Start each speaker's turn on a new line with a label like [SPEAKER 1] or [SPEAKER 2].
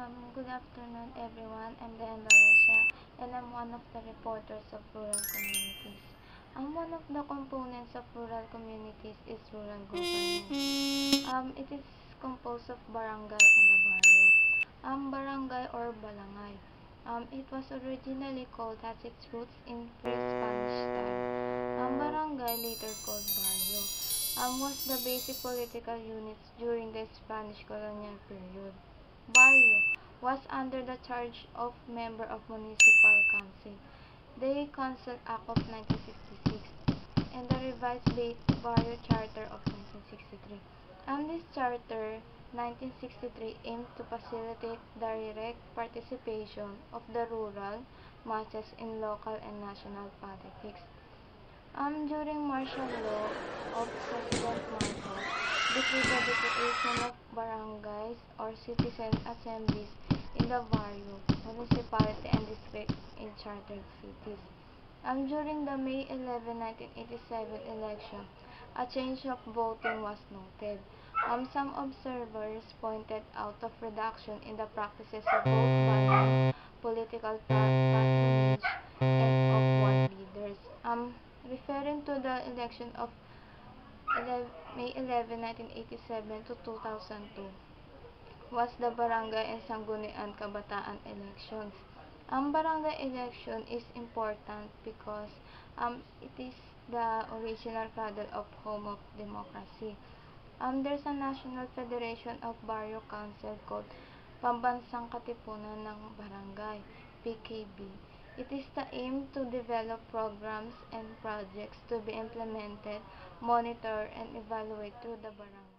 [SPEAKER 1] Good afternoon everyone. I'm Diane Loresia and I'm one of the reporters of rural communities. One of the components of rural communities is rural government. It is composed of barangay and a barrio. Barangay or balangay. It was originally called as its roots in pre-Spanish time. Barangay, later called barrio, was the basic political units during the Spanish colonial period. Barrio was under the charge of member of municipal council, the Council Act of 1966, and the revised Barrio Charter of 1963. This charter, 1963, aimed to facilitate the direct participation of the rural masses in local and national politics. During martial law of President Marcos, decreed the creation of barangays or citizen assemblies in the barrio, municipality, and district in chartered cities. During the May 11, 1987 election, a change of voting was noted. Some observers pointed out of reduction in the practices of vote buying, political patronage, and of ward leaders. Referring to the election of May 11, 1987 to 2002 was the Barangay and Sangguniang Kabataan elections. Barangay election is important because it is the original cradle of home of democracy. There's a National Federation of Barrio Council called Pambansang Katipunan ng Barangay, PKB. It is the aim to develop programs and projects to be implemented, monitor, and evaluate through the barangay.